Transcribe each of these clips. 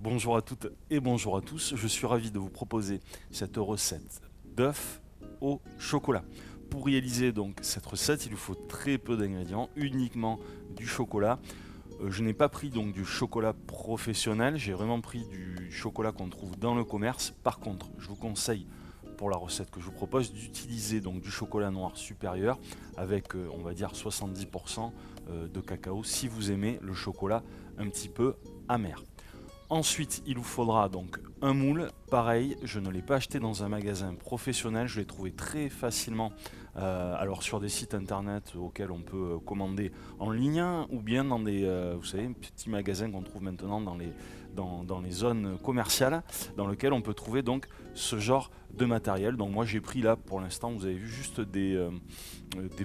Bonjour à toutes et bonjour à tous, je suis ravi de vous proposer cette recette d'œufs au chocolat. Pour réaliser donc cette recette, il vous faut très peu d'ingrédients, uniquement du chocolat. Je n'ai pas pris donc du chocolat professionnel, j'ai vraiment pris du chocolat qu'on trouve dans le commerce. Par contre, je vous conseille pour la recette que je vous propose d'utiliser donc du chocolat noir supérieur avec on va dire 70% de cacao si vous aimez le chocolat un petit peu amer. Ensuite, il vous faudra donc un moule. Pareil, je ne l'ai pas acheté dans un magasin professionnel, je l'ai trouvé très facilement alors sur des sites internet auxquels on peut commander en ligne ou bien dans des vous savez, petits magasins qu'on trouve maintenant dans les zones commerciales dans lesquelles on peut trouver donc ce genre de matériel. Donc moi j'ai pris là pour l'instant, vous avez vu, juste des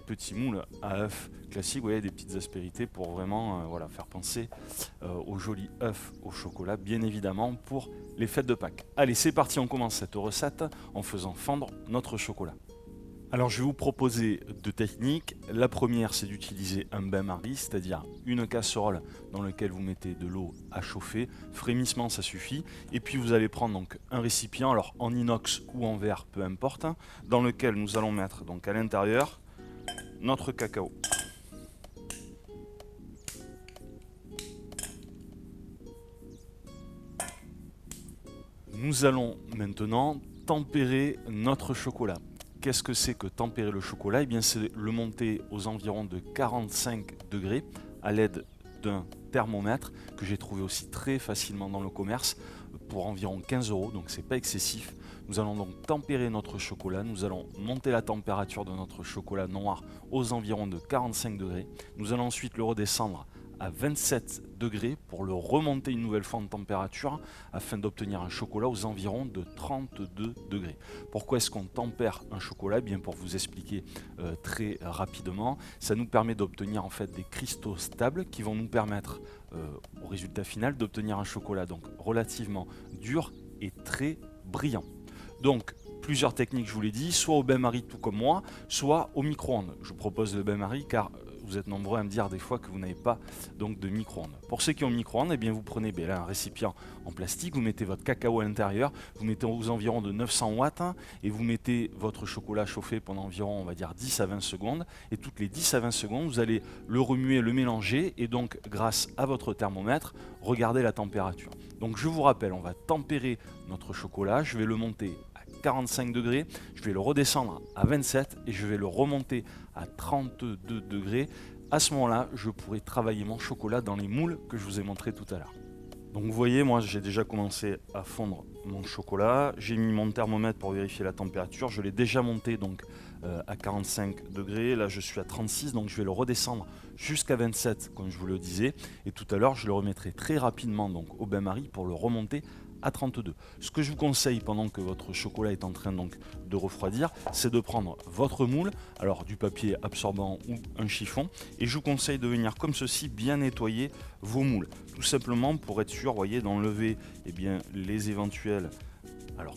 petits moules à œufs classiques, vous voyez, des petites aspérités pour vraiment voilà, faire penser aux jolis œufs au chocolat, bien évidemment pour les fêtes de Pâques. Allez, c'est parti, on commence cette recette en faisant fondre notre chocolat. Alors je vais vous proposer deux techniques. La première, c'est d'utiliser un bain-marie, c'est-à-dire une casserole dans laquelle vous mettez de l'eau à chauffer. Frémissement, ça suffit. Et puis vous allez prendre donc un récipient, alors en inox ou en verre, peu importe, dans lequel nous allons mettre donc à l'intérieur notre cacao. Nous allons maintenant tempérer notre chocolat. Qu'est-ce que c'est que tempérer le chocolat? Eh bien, c'est le monter aux environs de 45 degrés à l'aide d'un thermomètre que j'ai trouvé aussi très facilement dans le commerce pour environ 15 €, donc c'est pas excessif. Nous allons donc tempérer notre chocolat, nous allons monter la température de notre chocolat noir aux environs de 45 degrés. Nous allons ensuite le redescendre à 27 degrés pour le remonter une nouvelle fois en température afin d'obtenir un chocolat aux environs de 32 degrés. Pourquoi est-ce qu'on tempère un chocolat? Eh bien, pour vous expliquer très rapidement, ça nous permet d'obtenir en fait des cristaux stables qui vont nous permettre au résultat final d'obtenir un chocolat donc relativement dur et très brillant. Donc plusieurs techniques, je vous l'ai dit, soit au bain-marie tout comme moi, soit au micro-ondes. Je vous propose le bain-marie car vous êtes nombreux à me dire des fois que vous n'avez pas donc de micro-ondes. Pour ceux qui ont le micro-ondes, eh bien vous prenez là, un récipient en plastique, vous mettez votre cacao à l'intérieur, vous mettez aux environs de 900 watts et vous mettez votre chocolat chauffé pendant environ, on va dire, 10 à 20 secondes. Et toutes les 10 à 20 secondes, vous allez le remuer, le mélanger et donc grâce à votre thermomètre, regarder la température. Donc je vous rappelle, on va tempérer notre chocolat, je vais le monter à 45 degrés, je vais le redescendre à 27 et je vais le remonter à 32 degrés. À ce moment-là, je pourrai travailler mon chocolat dans les moules que je vous ai montré tout à l'heure. Donc vous voyez, moi j'ai déjà commencé à fondre mon chocolat, j'ai mis mon thermomètre pour vérifier la température, je l'ai déjà monté donc à 45 degrés, là je suis à 36, donc je vais le redescendre jusqu'à 27 comme je vous le disais, et tout à l'heure je le remettrai très rapidement donc au bain-marie pour le remonter à 32. Ce que je vous conseille pendant que votre chocolat est en train donc de refroidir, c'est de prendre votre moule, alors du papier absorbant ou un chiffon, et je vous conseille de venir comme ceci bien nettoyer vos moules, tout simplement pour être sûr, voyez, d'enlever les éventuels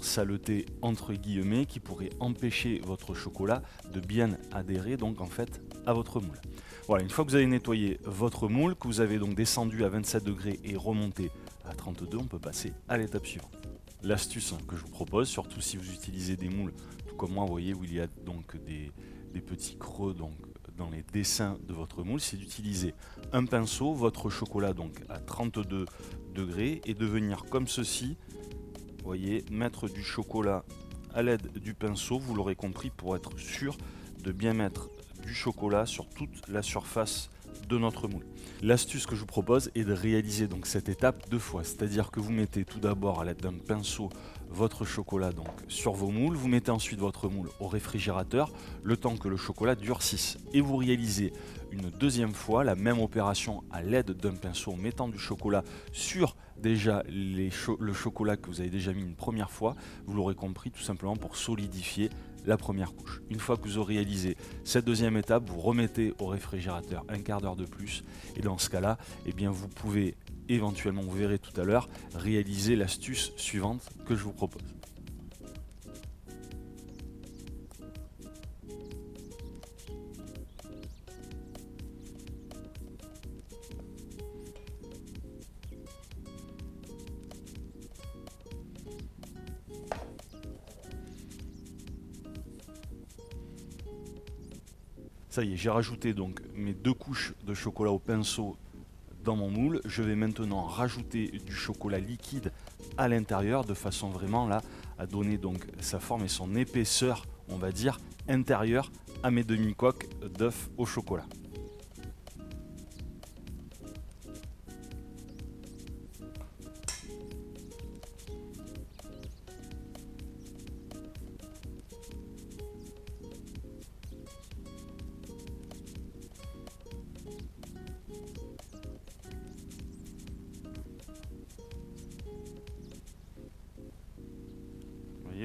saleté entre guillemets qui pourrait empêcher votre chocolat de bien adhérer donc en fait à votre moule. Voilà, une fois que vous avez nettoyé votre moule, que vous avez donc descendu à 27 degrés et remonté à 32, on peut passer à l'étape suivante. L'astuce que je vous propose, surtout si vous utilisez des moules tout comme moi, vous voyez, où il y a donc des petits creux donc dans les dessins de votre moule, c'est d'utiliser un pinceau, votre chocolat donc à 32 degrés et de venir comme ceci, vous voyez, mettre du chocolat à l'aide du pinceau, vous l'aurez compris, pour être sûr de bien mettre du chocolat sur toute la surface de notre moule. L'astuce que je vous propose est de réaliser donc cette étape deux fois, c'est-à-dire que vous mettez tout d'abord à l'aide d'un pinceau votre chocolat donc sur vos moules, vous mettez ensuite votre moule au réfrigérateur le temps que le chocolat durcisse et vous réalisez une deuxième fois la même opération à l'aide d'un pinceau en mettant du chocolat sur déjà le chocolat que vous avez déjà mis une première fois, vous l'aurez compris, tout simplement pour solidifier la première couche. Une fois que vous aurez réalisé cette deuxième étape, vous remettez au réfrigérateur un quart d'heure de plus et dans ce cas-là, eh bien vous pouvez éventuellement, vous verrez tout à l'heure, réaliser l'astuce suivante que je vous propose. Ça y est, j'ai rajouté donc mes 2 couches de chocolat au pinceau dans mon moule. Je vais maintenant rajouter du chocolat liquide à l'intérieur de façon vraiment là à donner donc sa forme et son épaisseur, on va dire, intérieure à mes demi-coques d'œufs au chocolat.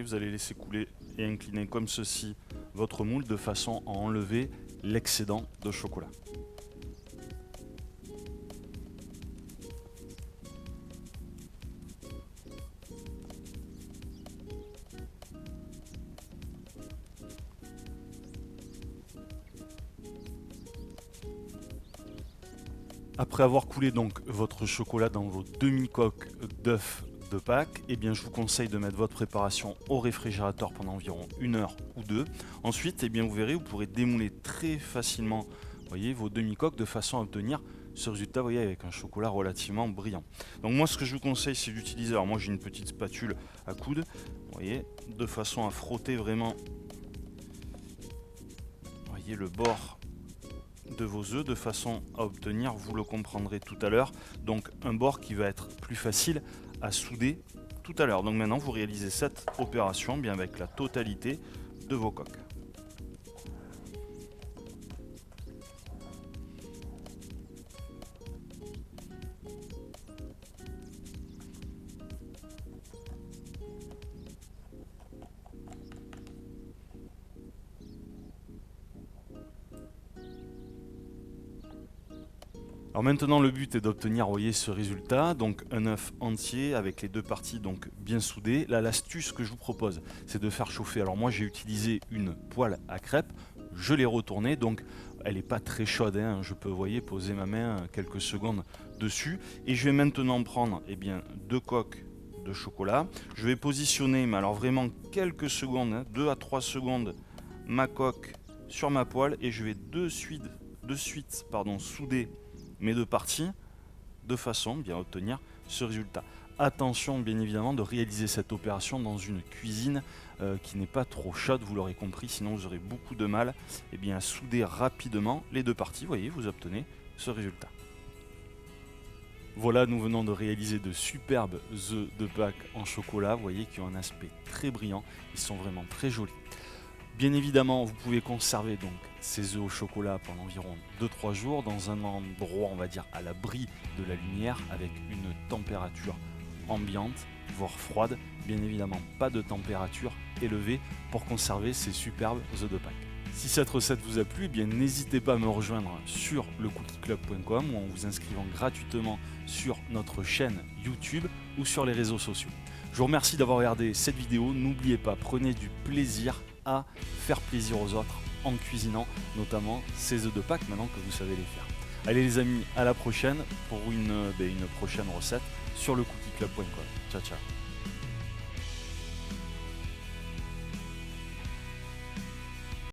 Vous allez laisser couler et incliner comme ceci votre moule de façon à enlever l'excédent de chocolat. Après avoir coulé donc votre chocolat dans vos demi-coques d'œufs de Pâques, eh bien je vous conseille de mettre votre préparation au réfrigérateur pendant environ 1 heure ou 2. Ensuite, eh bien vous verrez, vous pourrez démouler très facilement, voyez, vos demi-coques de façon à obtenir ce résultat, voyez, avec un chocolat relativement brillant. Donc moi, ce que je vous conseille, c'est d'utiliser, alors moi j'ai une petite spatule à coude, voyez, de façon à frotter vraiment, voyez, le bord de vos œufs de façon à obtenir, vous le comprendrez tout à l'heure, donc un bord qui va être plus facile à souder tout à l'heure. Donc maintenant vous réalisez cette opération bien avec la totalité de vos coques. Alors maintenant le but est d'obtenir, voyez, ce résultat, donc un œuf entier avec les 2 parties donc bien soudées. Là, l'astuce que je vous propose, c'est de faire chauffer. Alors moi j'ai utilisé une poêle à crêpes, je l'ai retournée, donc elle n'est pas très chaude, hein. Je peux, voyez, poser ma main quelques secondes dessus. Et je vais maintenant prendre, eh bien, 2 coques de chocolat. Je vais positionner, mais alors vraiment quelques secondes, hein, 2 à 3 secondes, ma coque sur ma poêle et je vais de suite souder mes 2 parties de façon bien à obtenir ce résultat. Attention bien évidemment de réaliser cette opération dans une cuisine qui n'est pas trop chaude, vous l'aurez compris, sinon vous aurez beaucoup de mal bien, à souder rapidement les 2 parties. Vous voyez, vous obtenez ce résultat. Voilà, nous venons de réaliser de superbes œufs de Pâques en chocolat, vous voyez, qui ont un aspect très brillant, ils sont vraiment très jolis. Bien évidemment, vous pouvez conserver donc ces œufs au chocolat pendant environ 2-3 jours dans un endroit, on va dire, à l'abri de la lumière avec une température ambiante, voire froide. Bien évidemment, pas de température élevée pour conserver ces superbes œufs de Pâques. Si cette recette vous a plu, eh bien n'hésitez pas à me rejoindre sur lecookieclub.com ou en vous inscrivant gratuitement sur notre chaîne YouTube ou sur les réseaux sociaux. Je vous remercie d'avoir regardé cette vidéo. N'oubliez pas, prenez du plaisir à faire plaisir aux autres en cuisinant notamment ces œufs de Pâques maintenant que vous savez les faire. Allez les amis, à la prochaine pour une prochaine recette sur lecookieclub.com. Ciao ciao.